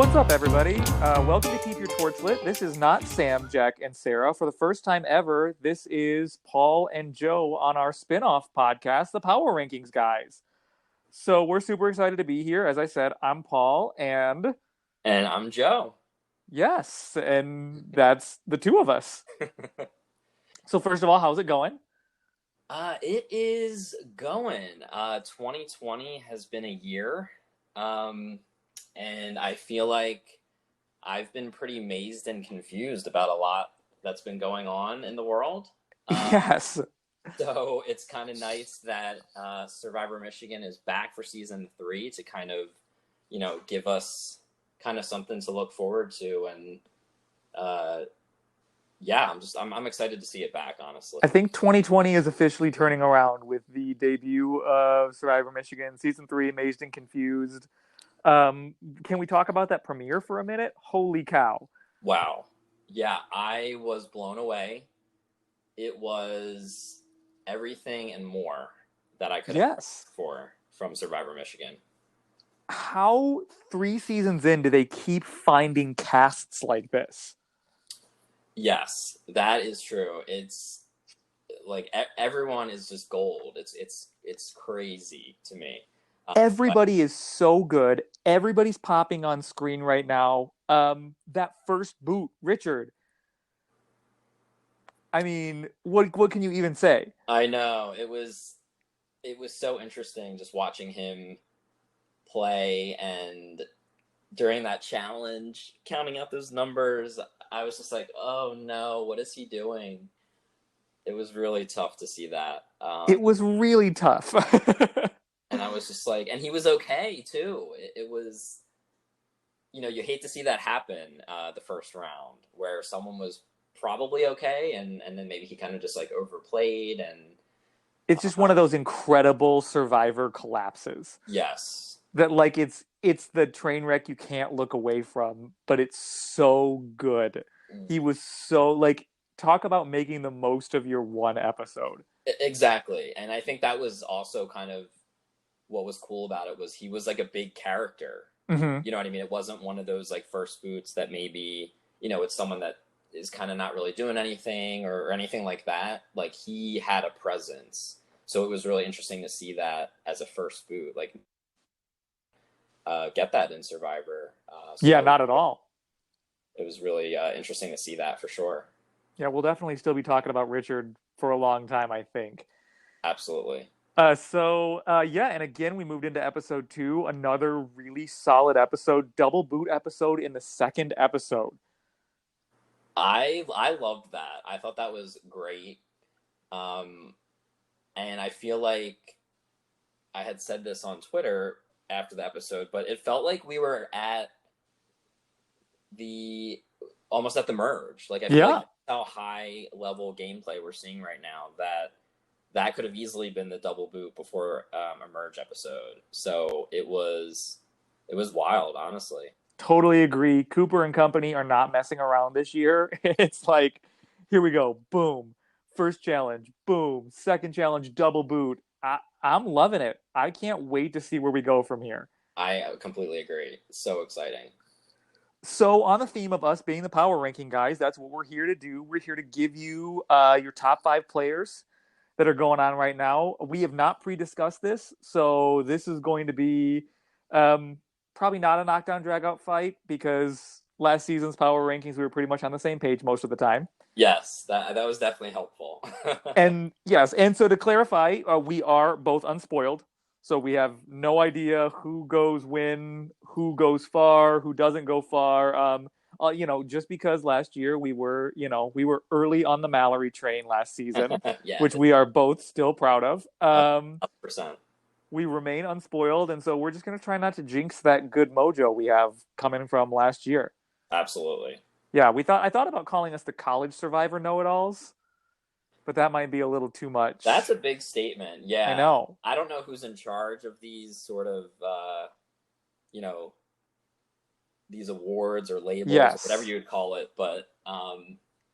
What's up, everybody? Welcome to Keep Your Torch Lit. This is not Sam, Jack, and Sarah. For the first time ever, this is Paul and Joe on our spin-off podcast, The Power Rankings Guys. So we're super excited to be here. As I said, I'm Paul, and I'm Joe. yes, and that's the two of us. So first of all, how's it going? It is going. 2020 has been a year. And I feel like I've been pretty mazed and confused about a lot that's been going on in the world. Yes. So it's kind of nice that Survivor Michigan is back for season 3 to kind of, give us kind of something to look forward to. And I'm excited to see it back, honestly. I think 2020 is officially turning around with the debut of Survivor Michigan, season 3, Mazed and Confused. Can we talk about that premiere for a minute? Holy cow. Wow. Yeah, I was blown away. It was everything and more that I could have asked for from Survivor Michigan. How 3 seasons in do they keep finding casts like this? Yes, that is true. It's like everyone is just gold. It's crazy to me. Everybody is so good. Everybody's popping on screen right now. That first boot, Richard. I mean, what can you even say? I know. It was so interesting just watching him play, and during that challenge, counting out those numbers, I was just like, oh no, what is he doing? It was really tough to see that. It was really tough. And I was just like, and he was okay too. It was, you hate to see that happen the first round where someone was probably okay, and then maybe he kind of just like overplayed, and it's just one of those incredible Survivor collapses. Yes. That like it's the train wreck you can't look away from, but it's so good. He was so like, talk about making the most of your one episode. Exactly. And I think that was also kind of what was cool about it, was he was like a big character. Mm-hmm. You know what I mean? It wasn't one of those like first boots that maybe, it's someone that is kind of not really doing anything or anything like that. Like, he had a presence. So it was really interesting to see that as a first boot, like get that in Survivor. Yeah, not at all. It was really interesting to see that for sure. Yeah, we'll definitely still be talking about Richard for a long time, I think. Absolutely. And again, we moved into episode 2, another really solid episode, double boot episode in the second episode. I loved that. I thought that was great. And I feel like I had said this on Twitter after the episode, but it felt like we were almost at the merge. Like, I feel like how high level gameplay we're seeing right now, that could have easily been the double boot before a merge episode. So it was wild, honestly. Totally agree. Cooper and company are not messing around this year. It's like, here we go. Boom. First challenge. Boom. Second challenge. Double boot. I'm loving it. I can't wait to see where we go from here. I completely agree. So exciting. So on the theme of us being the power ranking guys, that's what we're here to do. We're here to give you your top 5 players that are going on right now. We have not pre-discussed this, so this is going to be probably not a knockdown drag-out fight, because last season's power rankings, we were pretty much on the same page most of the time. Yes, that was definitely helpful. And so to clarify, we are both unspoiled. So we have no idea who goes when, who goes far, who doesn't go far. Just because last year we were early on the Mallory train last season, which we are both still proud of. 100%. We remain unspoiled, and so we're just going to try not to jinx that good mojo we have coming from last year. Absolutely. Yeah, I thought about calling us the college Survivor know-it-alls, but that might be a little too much. That's a big statement. Yeah. I know. I don't know who's in charge of these sort of, these awards or labels, whatever you would call it. But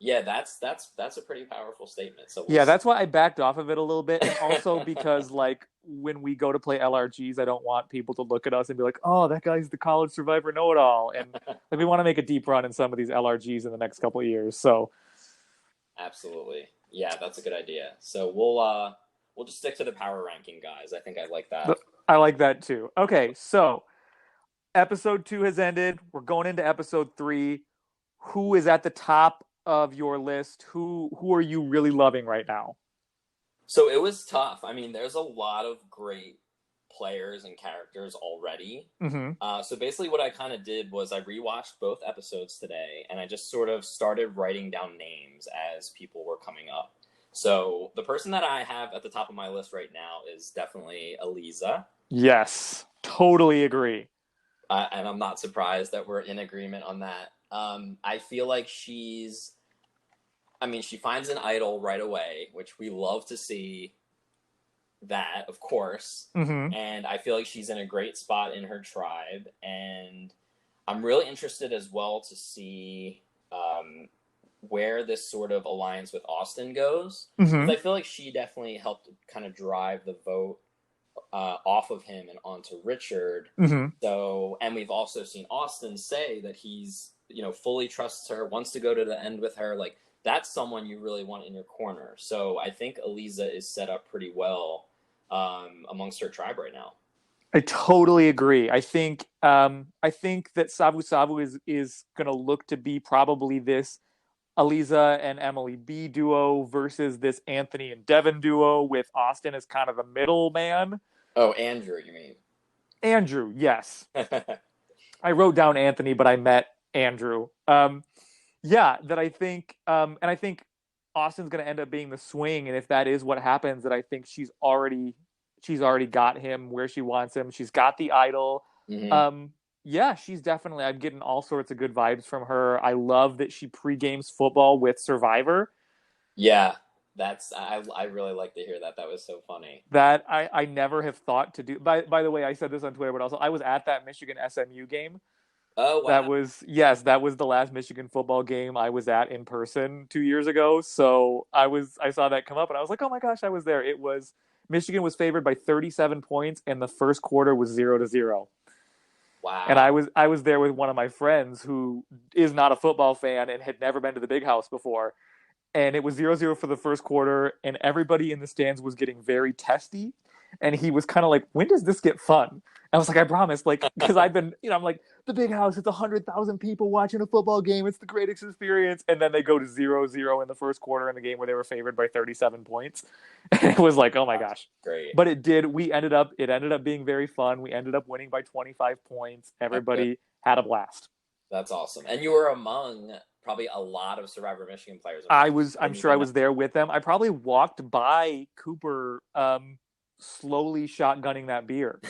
Yeah, that's a pretty powerful statement. So we'll Yeah, see. that's why I backed off of it a little bit, and also because like when we go to play LRGs, I don't want people to look at us and be like, "Oh, that guy's the college survivor know-it-all," and like we want to make a deep run in some of these LRGs in the next couple of years. So Absolutely. Yeah, that's a good idea. So we'll just stick to the power ranking, guys. I think I like that. I like that too. Okay, so episode 2 has ended. We're going into episode 3. Who is at the top of your list? Who are you really loving right now? So it was tough. I mean, there's a lot of great players and characters already. Mm-hmm. So basically, what I kind of did was I rewatched both episodes today, and I just sort of started writing down names as people were coming up. So the person that I have at the top of my list right now is definitely Eliza, Yes, totally agree. and I'm not surprised that we're in agreement on that. I feel like I mean, she finds an idol right away, which we love to see that, of course. Mm-hmm. And I feel like she's in a great spot in her tribe. And I'm really interested as well to see where this sort of alliance with Austin goes. Mm-hmm. Because I feel like she definitely helped kind of drive the vote off of him and onto Richard. Mm-hmm. So, and we've also seen Austin say that he's, fully trusts her, wants to go to the end with her. Like, that's someone you really want in your corner. So I think Eliza is set up pretty well amongst her tribe right now. I totally agree. I think that Savu Savu is going to look to be probably this Aliza and Emily B duo versus this Anthony and Devin duo with Austin as kind of the middleman. Oh, Andrew, you mean? Andrew, yes. I wrote down Anthony, but I met Andrew. Yeah, that I think, and I think Austin's going to end up being the swing, and if that is what happens, that I think she's already got him where she wants him. She's got the idol. Mm-hmm. Yeah, she's definitely. I'm getting all sorts of good vibes from her. I love that she pre-games football with Survivor. Yeah, I really like to hear that. That was so funny. That I never have thought to do. By the way, I said this on Twitter, but also I was at that Michigan SMU game. Oh That wow! was yes, that was the last Michigan football game I was at in person 2 years ago. So I saw that come up and I was like, oh my gosh, I was there. It was Michigan was favored by 37 points and the first quarter was 0-0. And Wow! I was there with one of my friends who is not a football fan and had never been to the big house before. And it was 0-0 for the first quarter and everybody in the stands was getting very testy. And he was kind of like, when does this get fun? I was like, I promise, like, because I've been, I'm like, the big house, it's 100,000 people watching a football game. It's the greatest experience. And then they go to 0-0 in the first quarter in the game where they were favored by 37 points. And it was like, oh my That's gosh. great. But it ended up being very fun. We ended up winning by 25 points. That's good. Everybody had a blast. That's awesome. And you were among probably a lot of Survivor Michigan players. I'm sure I was there with them. I probably walked by Cooper, slowly shotgunning that beer.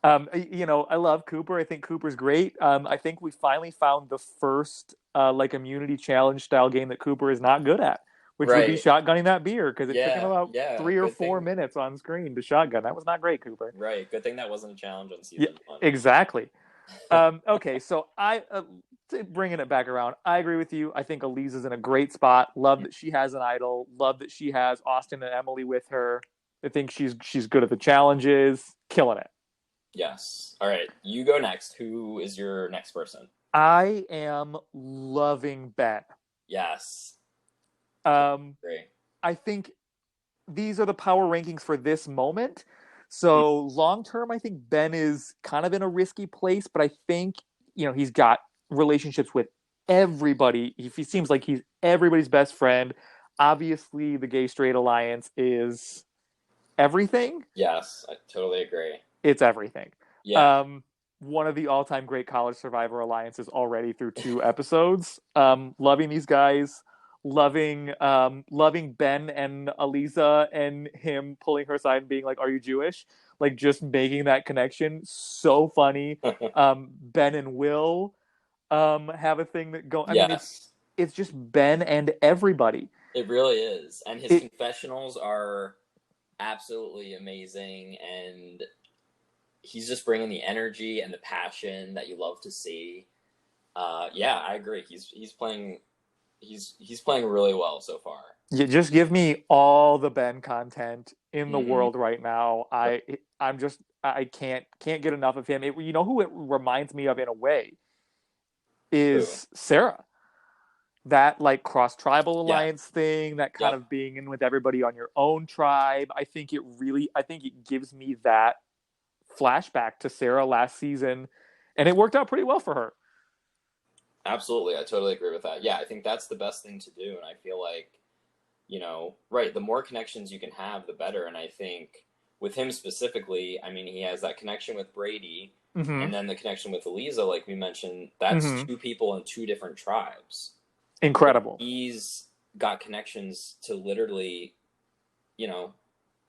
I love Cooper. I think Cooper's great. I think we finally found the first like immunity challenge style game that Cooper is not good at, which would be Right. shotgunning that beer because it took him Yeah. about Yeah. 3 or 4 minutes on screen to shotgun. That was not great, Cooper. Right. Good thing that wasn't a challenge on Yeah, season one. exactly. Okay, so bringing it back around, I agree with you. I think Eliza's in a great spot. Love that she has an idol. Love that she has Austin and Emily with her. I think she's good at the challenges, killing it. Yes. All right. You go next. Who is your next person? I am loving Ben. Yes. I Great. think these are the power rankings for this moment. So long term, I think Ben is kind of in a risky place, but I think he's got relationships with everybody. He seems like he's everybody's best friend. Obviously, the gay straight alliance is everything. Yes, I totally agree. It's everything. Yeah. One of the all-time great college survivor alliances already through 2 episodes. Loving these guys, loving Ben and Aliza and him pulling her aside and being like, "Are you Jewish?" Like just making that connection. So funny. Ben and Will have a thing that go. I mean, Yes. it's just Ben and everybody. It really is. And his It confessionals are absolutely amazing, and he's just bringing the energy and the passion that you love to see. Yeah, I agree. He's playing he's playing really well so far. You just give me all the Ben content in the Mm-hmm. world right now. I can't get enough of him. You know who it reminds me of in a way Who? is Sarah. That like cross tribal Yeah. alliance thing, that kind Yep. of being in with everybody on your own tribe. I think it gives me that flashback to Sarah last season, and it worked out pretty well for her. Absolutely. I totally agree with that. Yeah, I think that's the best thing to do. And I feel like, right, the more connections you can have, the better. And I think with him specifically, I mean, he has that connection with Brady Mm-hmm. and then the connection with Eliza, like we mentioned, that's Mm-hmm. two people in two different tribes. So Incredible. he's got connections to literally, you know,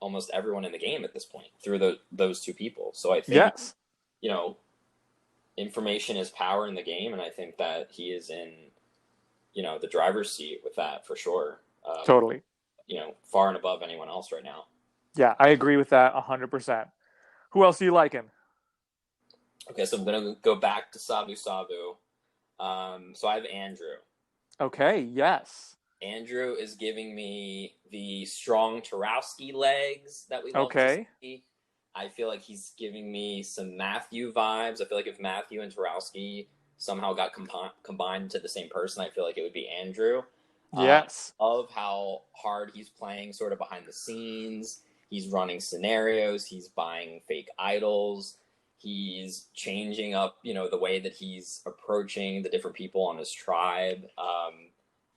almost everyone in the game at this point through those two people. So I think, Yes, you know, information is power in the game, and I think that he is in the driver's seat with that for sure. totally. Far and above anyone else right now. Yeah, I agree with that 100%. Who else are you liking? Okay, so I'm gonna go back to Sabu Sabu. So I have Andrew. Okay, yes. Andrew is giving me the strong Tarowski legs that we love to Okay. see. I feel like he's giving me some Matthew vibes. I feel like if Matthew and Tarowski somehow got combined into the same person, I feel like it would be Andrew. Yes. Of how hard he's playing sort of behind the scenes. He's running scenarios. He's buying fake idols. He's changing up, the way that he's approaching the different people on his tribe.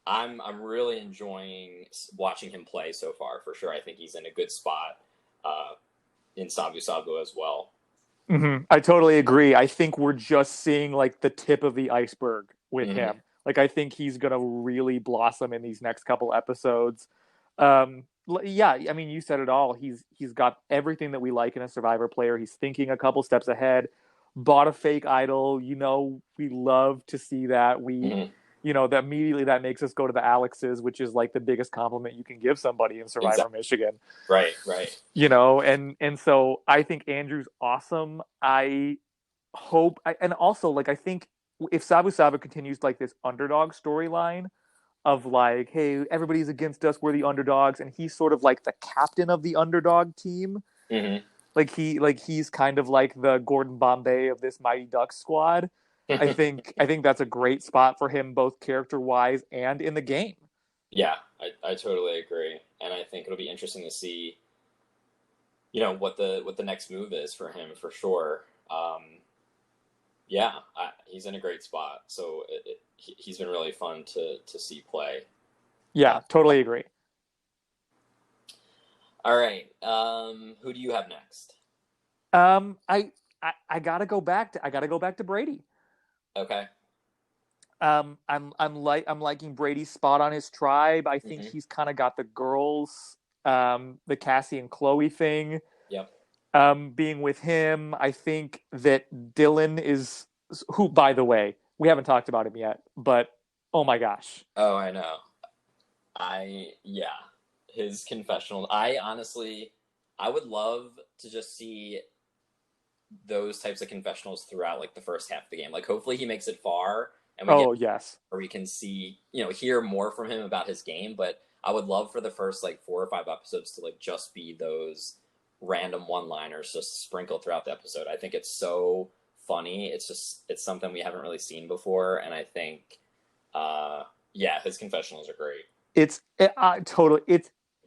I'm really enjoying watching him play so far for sure. I think he's in a good spot in Sabu Sabu as well. Mm-hmm. I totally agree. I think we're just seeing like the tip of the iceberg with Mm-hmm. him. Like I think he's gonna really blossom in these next couple episodes. Yeah, I mean you said it all. He's got everything that we like in a Survivor player. He's thinking a couple steps ahead. Bought a fake idol. We love to see that. Mm-hmm. That immediately that makes us go to the Alexes, which is like the biggest compliment you can give somebody in Survivor Exactly. Michigan. Right. Right. And so I think Andrew's awesome. And also like I think if Sabu Sabu continues like this underdog storyline of like, hey, everybody's against us, we're the underdogs, and he's sort of like the captain of the underdog team. Mm-hmm. He's kind of like the Gordon Bombay of this Mighty Ducks squad. I think that's a great spot for him, both character wise and in the game. Yeah, I totally agree, and I think it'll be interesting to see, what the next move is for him for sure. Yeah, he's in a great spot, so he's been really fun to see play. Yeah, totally agree. All right, who do you have next? I gotta go back to Brady. Okay. I'm liking Brady's spot on his tribe. I think Mm-hmm. he's kind of got the girls, the Cassie and Chloe thing. Yep. Being with him, I think that Dylan is who, by the way, we haven't talked about him yet, but oh my gosh, Oh, I know. Yeah, his confessional. I honestly, I would love to just see those types of confessionals throughout like the first half of the game. Like hopefully he makes it far and we get oh yes, where we can see, hear more from him about his game, but I would love for the first like 4 or 5 episodes to like just be those random one-liners just sprinkled throughout the episode. I think it's so funny. It's something we haven't really seen before, and I think yeah, his confessionals are great. it's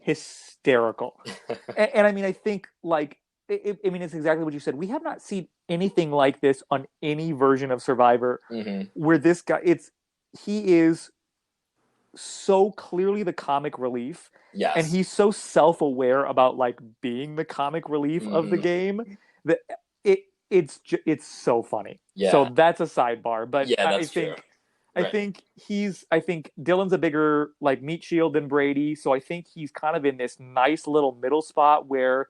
hysterical. And I mean, I think like I mean, it's exactly what you said. We have not seen anything like this on any version of Survivor, Mm-hmm. where this guy, he is so clearly the comic relief, and Yes. he's so self-aware about like being the comic relief of the Mm-hmm. game that it it's so funny. So Yeah. that's a sidebar, but Yeah, that's true. Right. I think Dylan's a bigger like meat shield than Brady, so I think he's kind of in this nice little middle spot where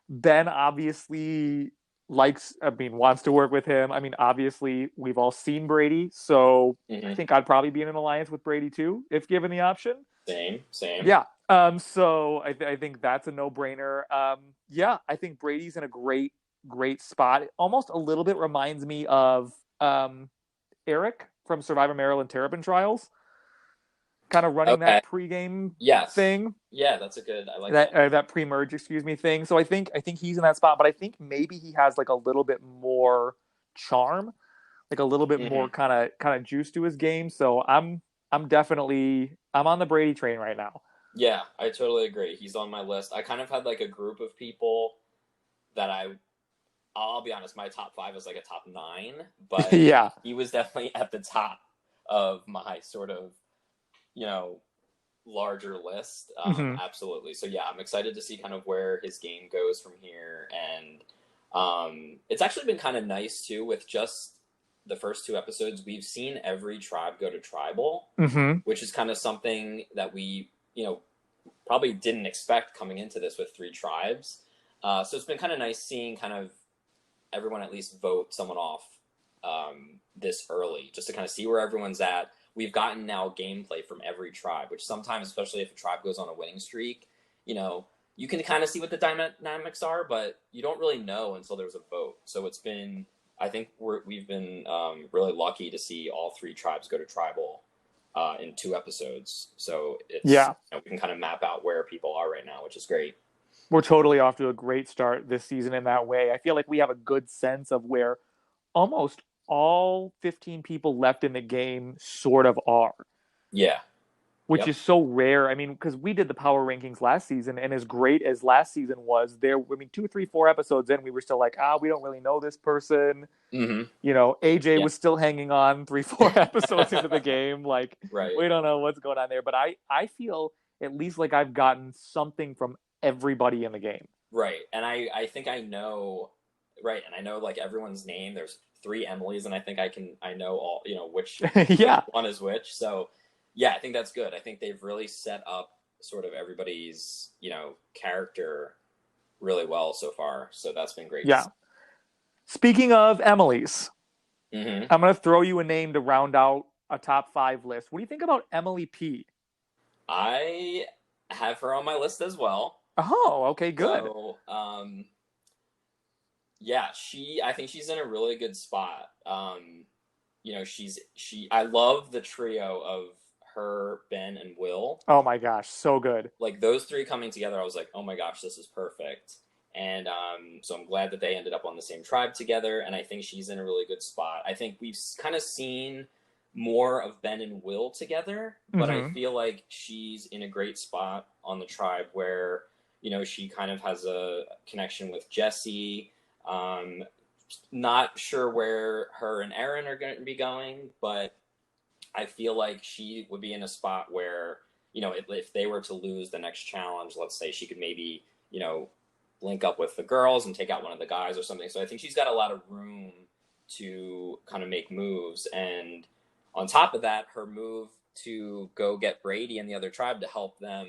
Ben obviously wants to work with him. I mean, obviously, we've all seen Brady, so I Mm-hmm. think I'd probably be in an alliance with Brady too, if given the option. Same. Yeah. So I think that's a no-brainer. Yeah, I think Brady's in a great spot. It almost a little bit reminds me of Eric from Survivor Maryland Terrapin Trials. kind of running Okay. that pregame Yes. thing, Yeah, that's a good. I like that that. that pre-merge, excuse me, thing. So I think he's in that spot, but I think maybe he has like a little bit more charm, like a little bit more Hmm. kind of juice to his game. So I'm definitely I'm on the Brady train right now. Yeah, I totally agree. He's on my list. I kind of had like a group of people that I'll be honest, my top five is like a top nine, but Yeah. he was definitely at the top of my sort of, you know, larger list. Hmm. Absolutely. So yeah, I'm excited to see kind of where his game goes from here. And it's actually been kind of nice too with just the first two episodes. We've seen every tribe go to tribal, Hmm. which is kind of something that we, probably didn't expect coming into this with three tribes. So it's been kind of nice seeing kind of everyone at least vote someone off this early, just to kind of see where everyone's at. We've gotten now gameplay from every tribe, which sometimes, especially if a tribe goes on a winning streak, you can kind of see what the dynamics are, but you don't really know until there's a vote. So it's been, I think we've been really lucky to see all three tribes go to tribal in two episodes. So it's, Yeah. we can kind of map out where people are right now, which is great. We're totally off to a great start this season in that way. I feel like we have a good sense of where almost all 15 people left in the game sort of are, Yeah. which Yep. is so rare. I mean, because we did the power rankings last season, and as great as last season was, I mean, 2, 3, 4 episodes in, we were still like, we don't really know this person. Mm-hmm. AJ Yeah. was still hanging on 3, 4 episodes into the game. Like, Right. we don't know what's going on there. But I feel at least like I've gotten something from everybody in the game. Right. And I think I know, right. And I know like everyone's name. There's three Emilys, and I know all, which Yeah. one is which. So yeah, I think that's good. I think they've really set up sort of everybody's, character really well so far. So that's been great to see. Yeah. Speaking of Emily's, Hmm. I'm going to throw you a name to round out a top 5 list. What do you think about Emily P? I have her on my list as well. Oh, okay, good. So, yeah, I think she's in a really good spot. I love the trio of her, Ben, and Will. Oh my gosh, so good. Like those three coming together, I was like, oh my gosh, this is perfect. And so I'm glad that they ended up on the same tribe together. And I think she's in a really good spot. I think we've kind of seen more of Ben and Will together, but I Hmm. feel like she's in a great spot on the tribe where, she kind of has a connection with Jesse. Um, Not sure where her and Aaron are going to be going, but I feel like she would be in a spot where, if they were to lose the next challenge, let's say she could maybe, link up with the girls and take out one of the guys or something. So I think she's got a lot of room to kind of make moves. And on top of that, her move to go get Brady and the other tribe to help them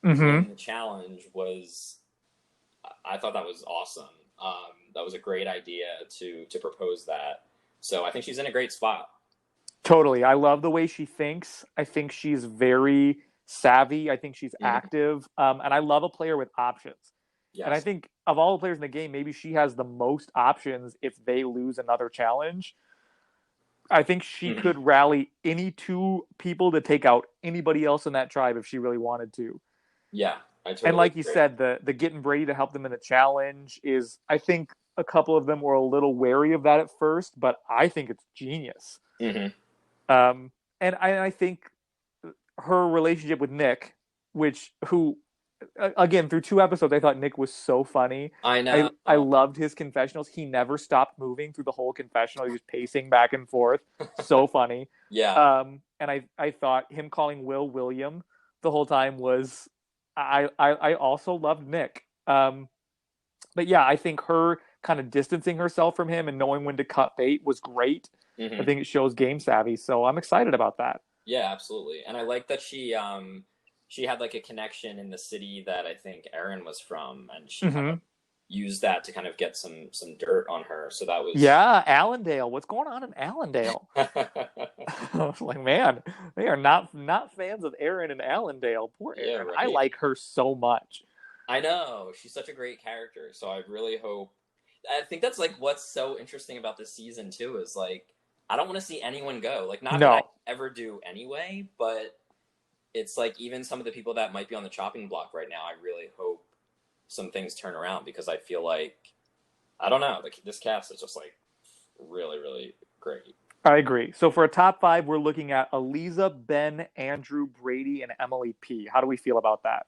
Hmm. win the challenge I thought that was awesome. That was a great idea to propose that. So I think she's in a great spot. Totally. I love the way she thinks. I think she's very savvy. I think she's Mm-hmm. active. And I love a player with options. And I Yes. think of all the players in the game, maybe she has the most options if they lose another challenge. I think she Mm-hmm. could rally any two people to take out anybody else in that tribe if she really wanted to. Yeah, I And totally like you agree. said, the getting Brady to help them in the challenge is, I think a couple of them were a little wary of that at first, but I think it's genius. Mm-hmm. Um, and I think her relationship with Nick, who again through 2 episodes, I thought Nick was so funny. I I know. loved his confessionals. He never stopped moving through the whole confessional. He was pacing back and forth. So funny. Yeah. And I thought him calling Will William the whole time was. I also loved Nick. But yeah, I think her kind of distancing herself from him and knowing when to cut bait was great. I Mm-hmm. think it shows game savvy. So I'm excited about that. Yeah, absolutely. And I like that she had like a connection in the city that I think Erin was from, and she kind of Hmm. used that to kind of get some dirt on her. So that was Yeah, Allendale. What's going on in Allendale? I was like, man, they are not fans of Aaron and Allendale. Poor yeah, Aaron. I right. like her so much. I know she's such a great character. So I really hope. I think that's like what's so interesting about this season too is like I don't want to see anyone go. Like not that I No. ever do anyway, but it's like even some of the people that might be on the chopping block right now, I really hope some things turn around, because I feel like, I don't know, like this cast is just like really, really great. I agree. So for a top five, we're looking at Eliza, Ben, Andrew, Brady, and Emily P. How do we feel about that?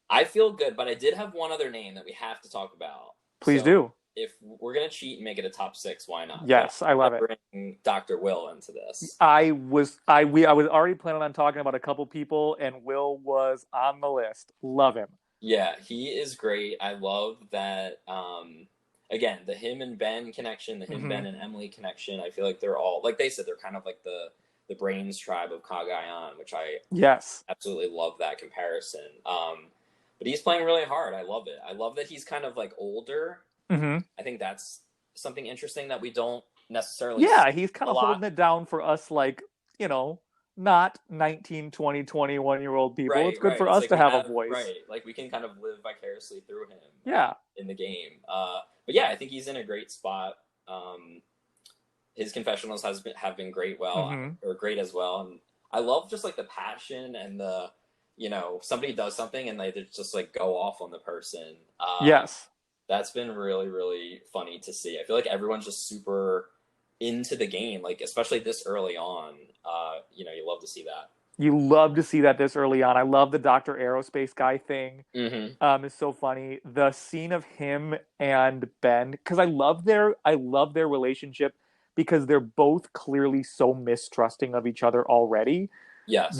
I feel good, but I did have one other name that we have to talk about. Please So do. if we're gonna cheat and make it a top six, why not? But Yes, I I love want it. to bring Dr. Will into this. I was already planning on talking about a couple people, and Will was on the list. Love him. Yeah, he is great. I love that. Again, the him and Ben connection, the him, Mm-hmm. Ben, and Emily connection. I feel like they're all, like they said, they're kind of like the brains tribe of Kagayan, which I Yes. absolutely love that comparison. But he's playing really hard. I love it. I love that he's kind of like older. Mm-hmm. I think that's something interesting that we don't necessarily see Yeah, he's kind a of lot. holding it down for us, like, you know, not 19, 20, 21-year-old people. It's Right, good right. for It's us like to we have a have, voice. right, like we can kind of live vicariously through him Yeah. in the game. But yeah, I think he's in a great spot. His confessionals have been great, Mm-hmm. or great as well. And I love just like the passion and the, somebody does something and they just like go off on the person. Yes. That's been really, really funny to see. I feel like everyone's just super into the game, like especially this early on. You love to see that. You love to see that this early on. I love the Dr. Aerospace guy thing. Mm-hmm. It's so funny. The scene of him and Ben, because I love their relationship because they're both clearly so mistrusting of each other already that Yes.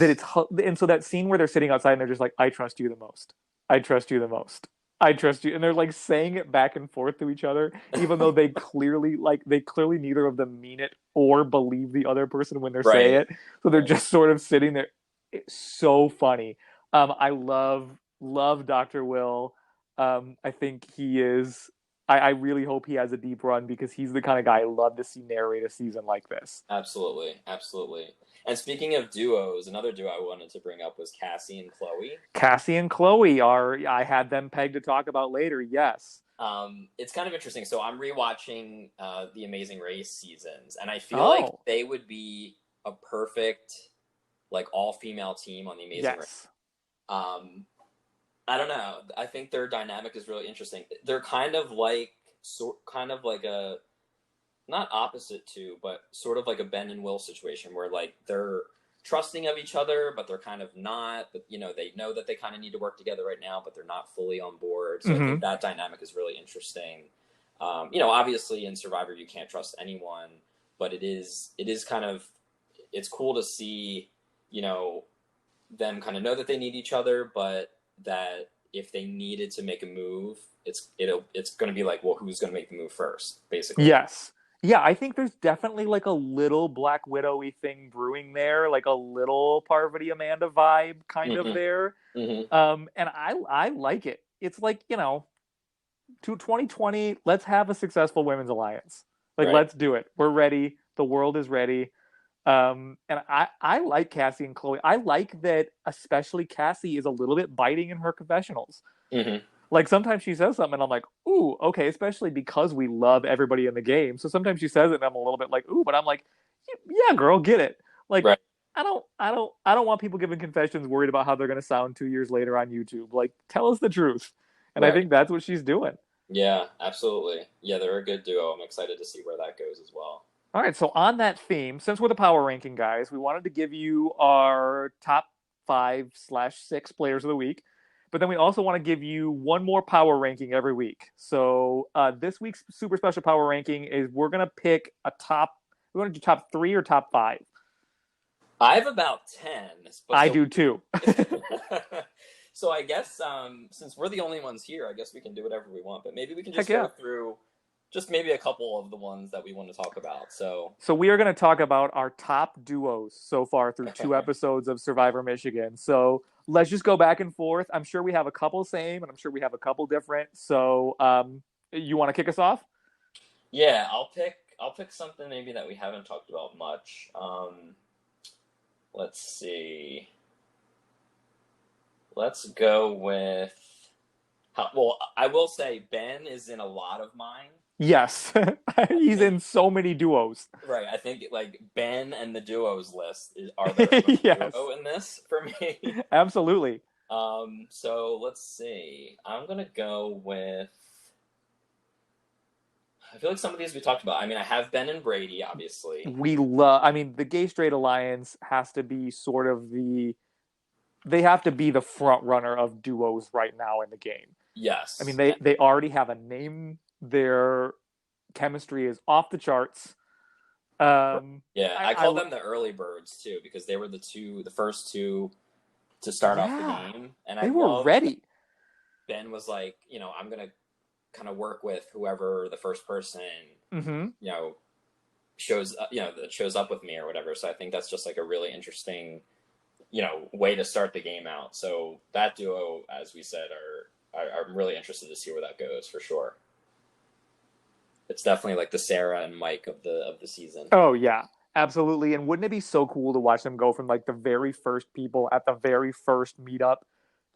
and so that scene where they're sitting outside and they're just like, I trust you the most. I trust you the most. I trust you. And they're like saying it back and forth to each other, even though they clearly neither of them mean it or believe the other person when they're saying Right. it. So they're Right. just sort of sitting there. It's so funny. I love Dr. Will. I think he is I really hope he has a deep run because he's the kind of guy I love to see narrate a season like this. Absolutely. Absolutely. And speaking of duos, another duo I wanted to bring up was Cassie and Chloe. Cassie and Chloe I had them pegged to talk about later. Yes. It's kind of interesting. So I'm rewatching the Amazing Race seasons, and I feel like Oh, they would be a perfect like all female team on the Amazing Race. yes. Um, I don't know. I think their dynamic is really interesting. They're kind of like a, not opposite to, but sort of like a Ben and Will situation where like they're trusting of each other, but they're kind of not. But they know that they kind of need to work together right now, but they're not fully on board. So I Mm-hmm. think that dynamic is really interesting. Obviously in Survivor you can't trust anyone, but it is kind of, it's cool to see, you know, them kind of know that they need each other, but that if they needed to make a move, it's going to be like, well, who's going to make the move first, basically. Yes. Yeah, I think there's definitely like a little Black Widowy thing brewing there, like a little Parvati Amanda vibe kind of Mm-hmm. there. Mm-hmm. And I like it. It's like, to 2020, let's have a successful women's alliance. Like, Right. let's do it. We're ready. The world is ready. And I like Cassie and Chloe. I like that, especially Cassie is a little bit biting in her confessionals. Mm-hmm. Like sometimes she says something and I'm like, ooh, okay, especially because we love everybody in the game. So sometimes she says it and I'm a little bit like, ooh, but I'm like, yeah, girl, get it. Like, Right. I don't want people giving confessions worried about how they're gonna sound 2 years later on YouTube. Like, tell us the truth. And I Right. think that's what she's doing. Yeah, absolutely. Yeah, they're a good duo. I'm excited to see where that goes as well. All right, so on that theme, since we're the power ranking guys, we wanted to give you our top 5/6 players of the week, but then we also want to give you one more power ranking every week. So this week's super special power ranking is we're gonna pick a top. We want to do top three or top five. I have about 10, but I do too. so I guess since we're the only ones here, I guess we can do whatever we want. But maybe we can Heck just yeah. go through just maybe a couple of the ones that we want to talk about. So So we are going to talk about our top duos so far through 2 episodes of Survivor Michigan. So let's just go back and forth. I'm sure we have a couple same, and I'm sure we have a couple different. So you want to kick us off? yeah, I'll pick something maybe that we haven't talked about much. Let's see. Let's go with Well, I will say Ben is in a lot of mine. Yes, I he's think in so many duos. right. I think like Ben and the duos list are their own Yes, duo in this for me. absolutely. So let's see. I'm gonna go with. I feel like some of these we talked about. I mean, I have Ben and Brady, obviously. We love. I mean, the Gay Straight Alliance has to be sort of the. They have to be the front runner of duos right now in the game. I mean, Yes. they already have a name. Their chemistry is off the charts. Yeah, I I call them the early birds too because they were the first two to start off the yeah, game, and I they were loved that ready. Ben was like, I'm gonna kind of work with whoever the first person, Mm-hmm. you know, that shows up with me or whatever. So I think that's just like a really interesting, way to start the game out. So that duo, as we said, I'm really interested to see where that goes for sure. It's definitely like the Sarah and Mike of the season. Oh yeah, absolutely. And wouldn't it be so cool to watch them go from like the very first people at the very first meetup,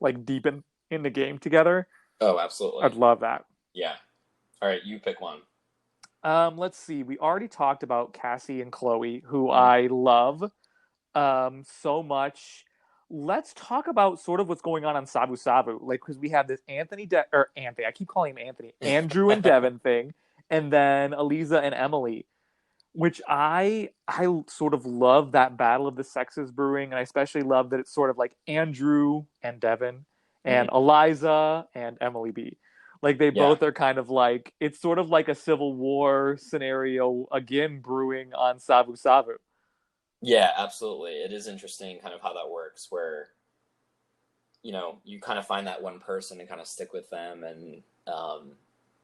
like deep in the game together? Oh, I'd absolutely. love that. Yeah. All right, you pick one. Let's see. We already talked about Cassie and Chloe, who Mm. I love so much. Let's talk about sort of what's going on Sabu Sabu, like because we have this Anthony. I keep calling him Anthony, Andrew and Devin thing, and then Eliza and Emily, which I sort of love that battle of the sexes brewing, and I especially love that it's sort of like Andrew and Devin Mhm. and Eliza and Emily B. Like they Yeah. both are kind of like it's sort of like a civil war scenario again brewing on Sabu Sabu. Yeah, absolutely. It is interesting kind of how that works where, you kind of find that one person and kind of stick with them and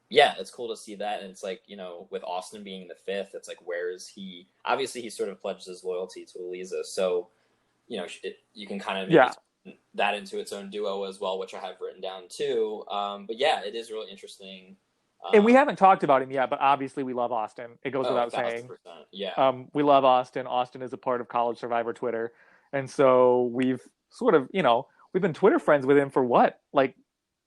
yeah, it's cool to see that and it's like, with Austin being the fifth, it's like where is he? Obviously he sort of pledged his loyalty to Eliza. So, you can kind of maybe Yeah, turn that into its own duo as well, which I have written down too. But yeah, it is really interesting. and we Um, haven't talked about him yet, but obviously we love Austin. It goes oh, without saying. 1,000%. Yeah. We love Austin. Austin is a part of College Survivor Twitter, and so we've sort of, we've been Twitter friends with him for what, like,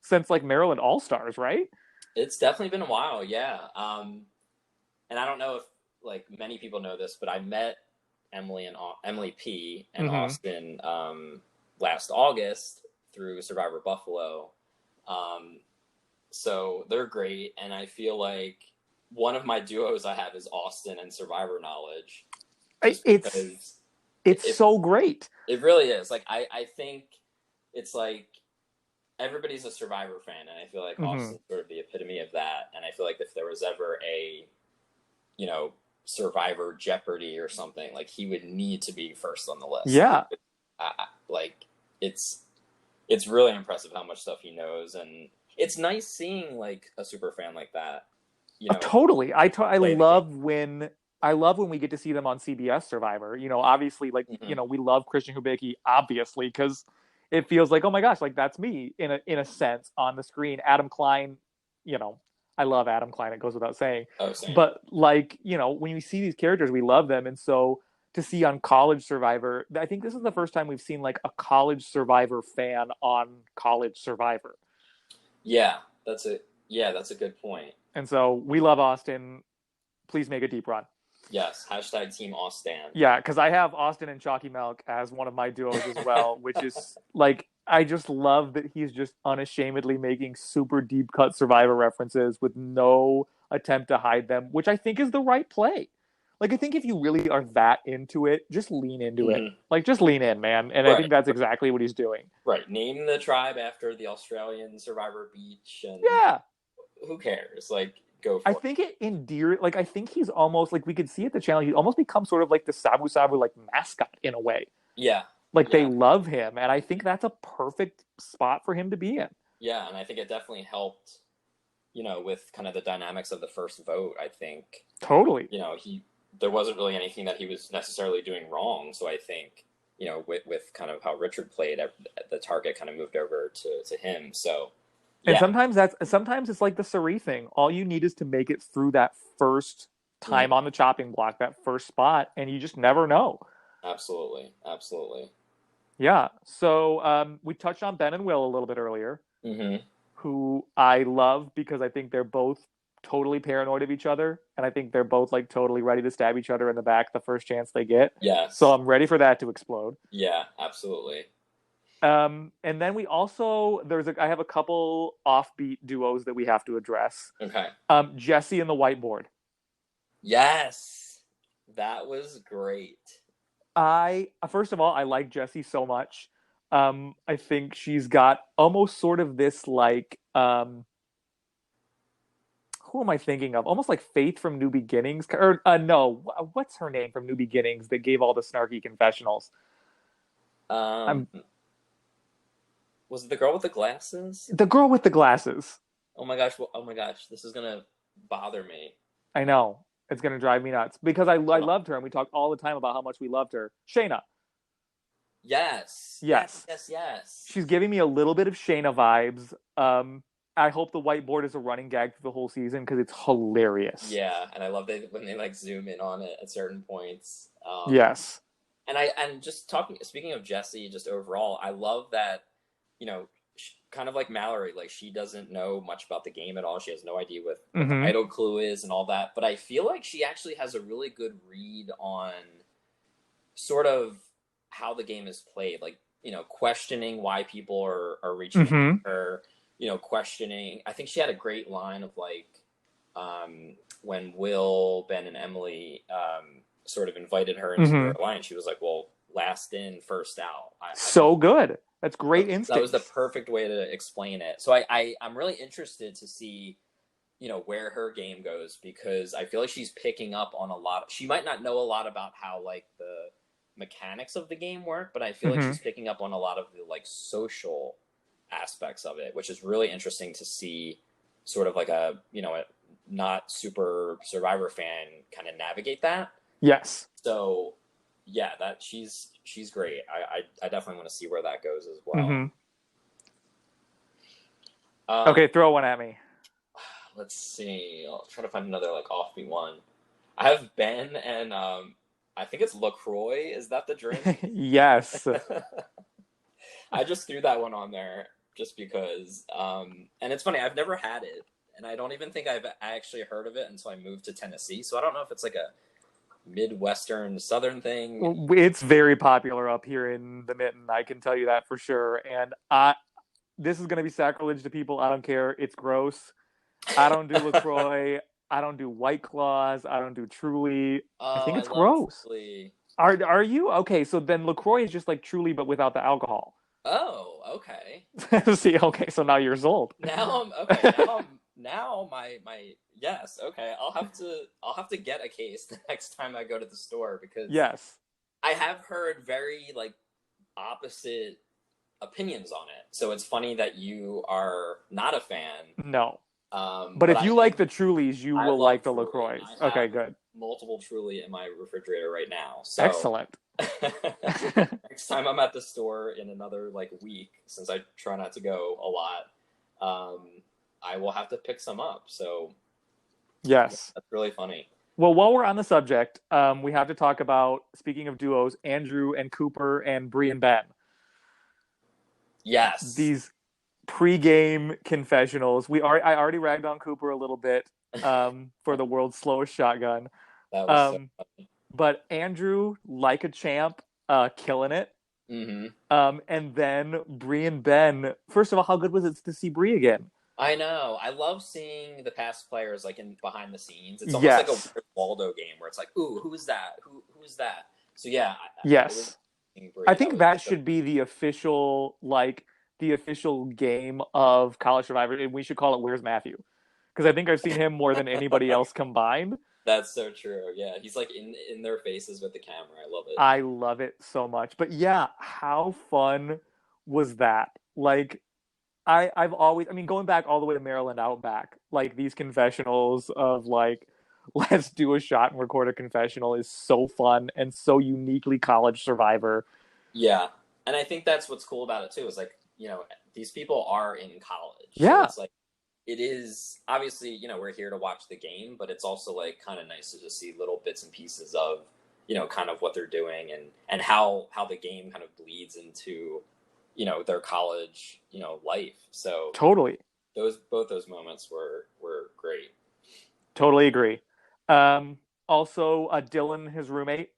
since like Maryland All Stars, right? It's definitely been a while, yeah. And I don't know if like many people know this, but I met Emily P and Mm-hmm. Austin last August through Survivor Buffalo. Um, so they're great, and I feel like one of my duos I have is Austin and Survivor Knowledge, just It's because it's it so great. it really is. Like I think it's like everybody's a Survivor fan, and I feel like Mm-hmm. Austin's sort of the epitome of that. And I feel like if there was ever a you know, Survivor Jeopardy or something, like he would need to be first on the list. Yeah, Like it's really impressive how much stuff he knows, and it's nice seeing like a super fan like that, totally. I play the game. love when we get to see them on CBS Survivor. Obviously, like Mm-hmm. we love Christian Hubicki, obviously, because it feels like, oh my gosh, like that's me in a sense on the screen. Adam Klein, you know, I love Adam Klein. It goes without saying, Oh, same. but like when we see these characters, we love them, and so to see on College Survivor, I think this is the first time we've seen like a College Survivor fan on College Survivor. Yeah, that's a good point. And so we love Austin. Please make a deep run. Yes, hashtag Team Austin. Yeah, because I have Austin and Chalky Milk as one of my duos as well, which is like I just love that he's just unashamedly making super deep cut Survivor references with no attempt to hide them, which I think is the right play. Like I think if you really are that into it, just lean into it. Mm-hmm. Like just lean in, man. And I think Right, that's exactly what he's doing. right. Name the tribe after the Australian Survivor beach, and Yeah. who cares? Like, go I for it. think it endear like I think he's almost like we could see at the channel, he almost becomes sort of like the Sabu Sabu like mascot in a way. Yeah, Like they yeah. love him, and I think that's a perfect spot for him to be in. Yeah, and I think it definitely helped, with kind of the dynamics of the first vote. I think, Totally. he there wasn't really anything that he was necessarily doing wrong. So I think, with kind of how Richard played, the target kind of moved over to him. So And yeah, sometimes it's like the Suri thing. All you need is to make it through that first mm, time on the chopping block, that first spot, and you just never know. absolutely, absolutely. Yeah. So we touched on Ben and Will a little bit earlier. Hmm. who I love because I think they're both totally paranoid of each other, and I think they're both like totally ready to stab each other in the back the first chance they get. So Yes. I'm ready for that to explode. Yeah, absolutely. And then we also I have a couple offbeat duos that we have to address. Okay. Jesse and the whiteboard. Yes. That was great. I first of all, I like Jessie so much. I think she's got almost sort of this like who am I thinking of? Almost like Faith from New Beginnings, or no, what's her name from New Beginnings that gave all the snarky confessionals? Um, I'm was it the girl with the glasses? the girl with the glasses. Oh my gosh! Oh my gosh! This is gonna bother me. I know it's gonna drive me nuts because I Hold on. loved her and we talk all the time about how much we loved her. Shayna, Yes. Yes. yes, Yes. Yes. she's giving me a little bit of Shayna vibes. I hope the whiteboard is a running gag through the whole season because it's hilarious. Yeah, and I love when they like zoom in on it at certain points. Yes. And just talking, speaking of Jesse, just overall, I love that, kind of like Mallory, like she doesn't know much about the game at all. She has no idea what the Mm-hmm. idol clue is and all that. But I feel like she actually has a really good read on sort of how the game is played, like, questioning why people are reaching out Mm-hmm. to her, questioning. I think she had a great line of like, when Will, Ben, and Emily sort of invited her into their Mm-hmm. alliance, she was like, well, last in, first out. So good. That's great That was the instincts. perfect way to explain it. So I'm really interested to see, where her game goes, because I feel like she's picking up on a lot. She might not know a lot about how like the mechanics of the game work, but I feel like Mm-hmm. she's picking up on a lot of the like social aspects of it, which is really interesting to see sort of like a not super Survivor fan kind of navigate that. Yes. So yeah, that she's great. I definitely want to see where that goes as well. Mm-hmm. Okay, throw one at me. Let's see. I'll try to find another like offbeat one. I have Ben and I think it's LaCroix. Is that the drink? Yes. I just threw that one on there just because. And it's funny, I've never had it, and I don't even think I've actually heard of it until I moved to Tennessee. So I don't know if it's like a Midwestern Southern thing. It's very popular up here in the Mitten. I can tell you that for sure. And this is going to be sacrilege to people. I don't care. It's gross. I don't do LaCroix. I don't do White Claws. I don't do Truly. I Oh, think I it's love gross. Truly. Are you okay? So then LaCroix is just like Truly, but without the alcohol. Oh, okay. See, okay, so now you're sold. Now I'm okay. Now my yes. Okay, I'll have to get a case the next time I go to the store, because Yes. I have heard very like opposite opinions on it. So it's funny that you are not a fan. No. But But if I you like the Trulies, you I will love like the Truly. LaCroix. I Okay, have good. multiple Truly in my refrigerator right now. So Excellent. next time I'm at the store in another like week, since I try not to go a lot, I will have to pick some up. So Yes. that's really funny. Well, while we're on the subject, we have to talk about, speaking of duos, Andrew and Cooper and Bree and Ben. Yes. These pre-game confessionals. I already ragged on Cooper a little bit for the world's slowest shotgun. That was so Um, funny. but Andrew, like a champ, killing it. Mm-hmm. And then Bree and Ben. First of all, how good was it to see Bree again? I know. I love seeing the past players like in behind the scenes. It's almost like a Yes. weird Waldo game where it's like, ooh, who is that? Who's that? So yeah, it was Yes. Bree. I That think was that so, should be the official game of College Survivor, and we should call it Where's Matthew? Because I think I've seen him more than anybody else combined. that's so true. Yeah, he's like in their faces with the camera. I love it. I love it so much. But yeah, how fun was that? Like I've always, I mean, going back all the way to Maryland Outback, like these confessionals of like, let's do a shot and record a confessional is so fun and so uniquely College Survivor. Yeah, and I think that's what's cool about it too. Is like, these people are in college, so Yeah, it's like it is obviously, we're here to watch the game, but it's also like kind of nice to just see little bits and pieces of, kind of what they're doing, and how the game kind of bleeds into, their college, life. So totally. both those moments were great. Totally agree. Also, Dylan, his roommate,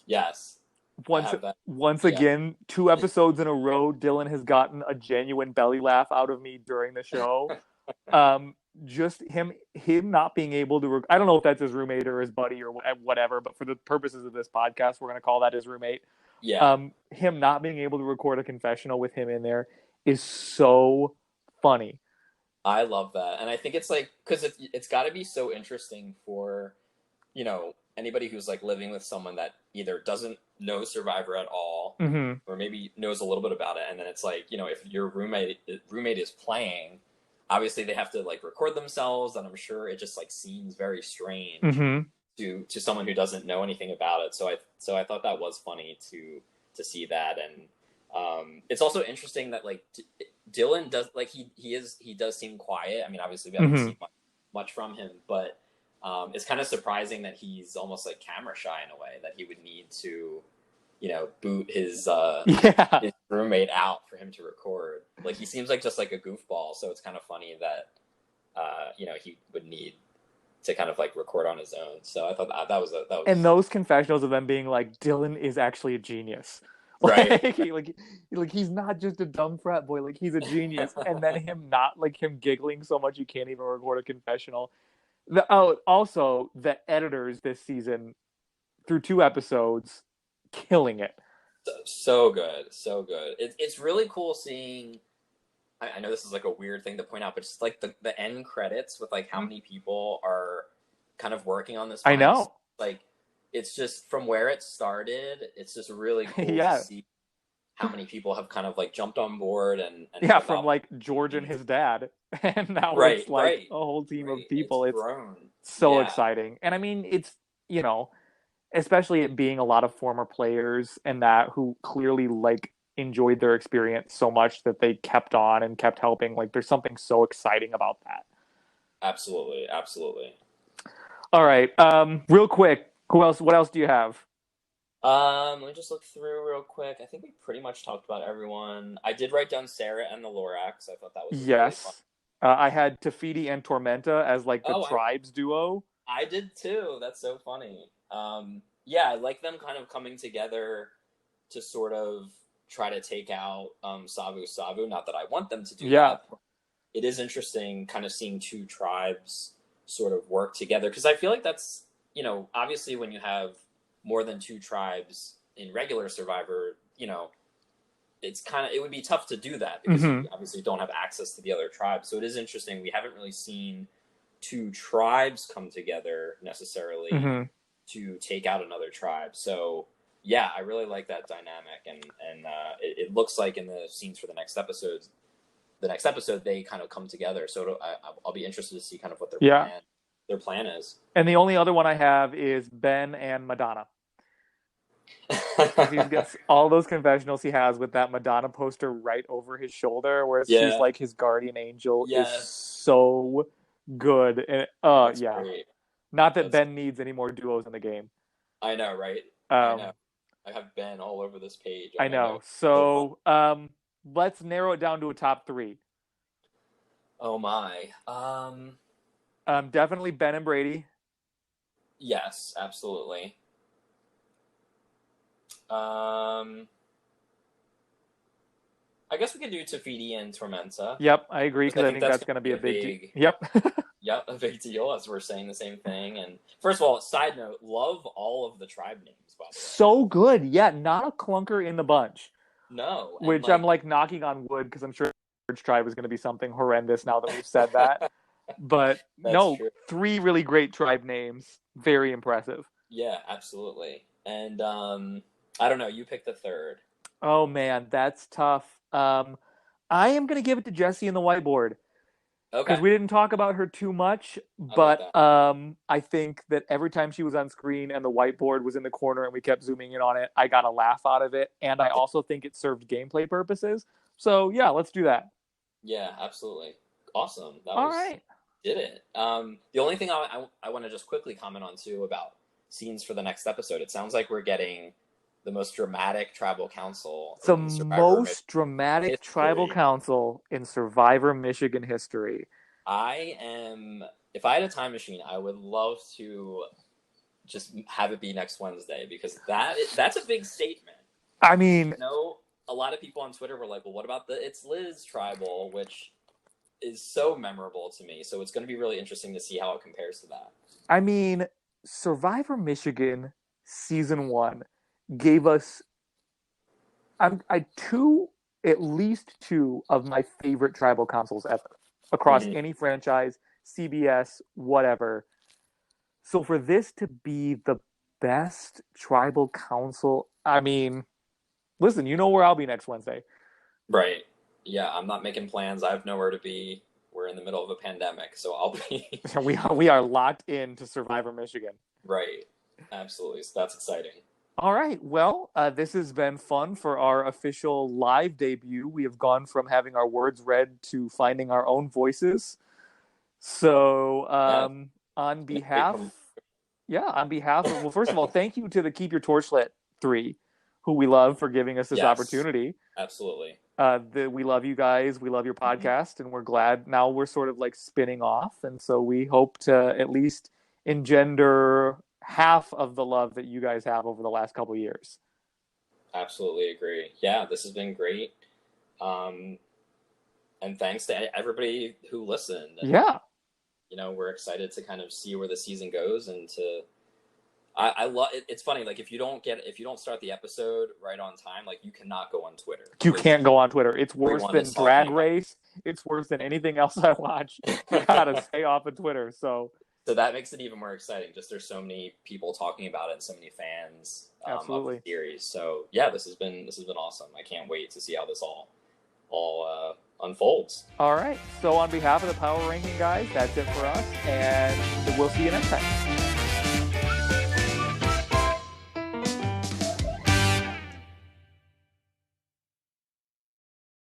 Yes, I once have that. once Yeah. again, 2 episodes in a row, Dylan has gotten a genuine belly laugh out of me during the show. Um, just him not being able to. I don't know if that's his roommate or his buddy or whatever, but for the purposes of this podcast, we're going to call that his roommate. Yeah, Him not being able to record a confessional with him in there is so funny. I love that, and I think it's like because it's got to be so interesting for anybody who's like living with someone that either doesn't know Survivor at all, Mm-hmm. or maybe knows a little bit about it, and then it's like if your roommate is playing, obviously they have to like record themselves, and I'm sure it just like seems very strange Mm-hmm. to someone who doesn't know anything about it. So I thought that was funny to see that, and it's also interesting that like Dylan does like he does seem quiet. I mean, obviously we haven't Mm-hmm. seen much from him, but it's kind of surprising that he's almost like camera shy in a way, that he would need to boot Yeah. his roommate out for him to record. Like he seems like just like a goofball, so it's kind of funny that he would need to kind of like record on his own. So I thought that And was those confessionals of them being like, Dylan is actually a genius. right. Like he's not just a dumb frat boy, like he's a genius. And then him giggling so much you can't even record a confessional. Also the editors this season through 2 episodes, killing it. So good, so good. It's really cool seeing. I know this is like a weird thing to point out, but just like the end credits with like how many people are kind of working on this I final season. know. Like it's just from where it started. It's just really cool to Yeah. see how many people have kind of like jumped on board and Yeah, from about like George and his dad. And now right, it's like right, a whole team right. of It's people. It's grown. so Yeah, exciting. And I mean, it's, you know, especially it being a lot of former players and that who clearly like enjoyed their experience so much that they kept on and kept helping. Like there's something so exciting about that. absolutely, absolutely. All right. Real quick, what else do you have? Let me just look through real quick. I think we pretty much talked about everyone. I did write down Sarah and the Lorax. I thought that was a really fun. Yes. I had Tafiti and Tormenta as like the Oh, tribes duo. I did too. That's so funny. Yeah, I like them kind of coming together to sort of try to take out Savu Savu. Not that I want them to do Yeah. that. It is interesting kind of seeing two tribes sort of work together, because I feel like that's, obviously when you have more than two tribes in regular Survivor, it would be tough to do that because Mm-hmm. you obviously don't have access to the other tribes. So it is interesting. We haven't really seen two tribes come together necessarily Mm-hmm. to take out another tribe. So yeah, I really like that dynamic, and it looks like in the scenes for the next episode they kind of come together. So I'll be interested to see kind of what Yeah. their plan is. And the only other one I have is Ben and Madonna. He's got all those confessionals he has with that Madonna poster right over his shoulder, where she's Yeah. like his guardian angel, is Yeah. so good. And That's yeah. great. Not that Ben needs any more duos in the game. I know, right? I know. I have Ben all over this page. I know. So let's narrow it down to a top 3. Oh my. Definitely Ben and Brady. Yes, absolutely. I guess we could do Tafiti and Tormenta. Yep, I agree, because I think that's going to be a big Yep, a big deal, as we're saying the same thing. And first of all, side note, love all of the tribe names, by the way. So good. Yeah, not a clunker in the bunch. No. Which I'm like knocking on wood, because I'm sure George tribe is going to be something horrendous now that we've said that. But no, true. 3 really great tribe names. Very impressive. Yeah, absolutely. And I don't know, you picked the third. Oh man, that's tough. I am going to give it to Jessie in the whiteboard. Okay. Because we didn't talk about her too much, but I think that every time she was on screen and the whiteboard was in the corner and we kept zooming in on it, I got a laugh out of it. And I also think it served gameplay purposes. So yeah, let's do that. Yeah, absolutely. Awesome. Right. Did it. The only thing I want to just quickly comment on too about scenes for the next episode, it sounds like we're getting the most dramatic tribal council The in Survivor most dramatic tribal history. council in Survivor Michigan history. If I had a time machine, I would love to just have it be next Wednesday, because that's a big statement. I mean, a lot of people on Twitter were like, well, what about the It's Liz tribal, which is so memorable to me. So it's going to be really interesting to see how it compares to that. I mean, Survivor Michigan season 1 gave us at least two of my favorite tribal councils ever across any franchise, CBS, whatever. So for this to be the best tribal council, I mean, listen, you know where I'll be next Wednesday. Right. Yeah, I'm not making plans. I have nowhere to be. We're in the middle of a pandemic, so I'll be. we are locked into Survivor Michigan. Right. Absolutely. So that's exciting. All right. Well, this has been fun for our official live debut. We have gone from having our words read to finding our own voices. So, on behalf of, well, first of all, thank you to the Keep Your Torch Lit 3, who we love, for giving us this opportunity. Absolutely. We love you guys. We love your podcast, and we're glad now we're sort of like spinning off. And so we hope to at least engender half of the love that you guys have over the last couple of years. Absolutely agree. Yeah, this has been great. And thanks to everybody who listened. And, you know, we're excited to kind of see where the season goes, and I love it. It's funny, like if you don't start the episode right on time, like you cannot go on Twitter. You can't go on Twitter. It's worse than Drag Race. It's worse than anything else I watch. You gotta stay off of Twitter. So that makes it even more exciting. Just there's so many people talking about it, and so many fans of the series. So yeah, this has been awesome. I can't wait to see how this all unfolds. All right. So on behalf of the Power Ranking guys, that's it for us, and we'll see you next time.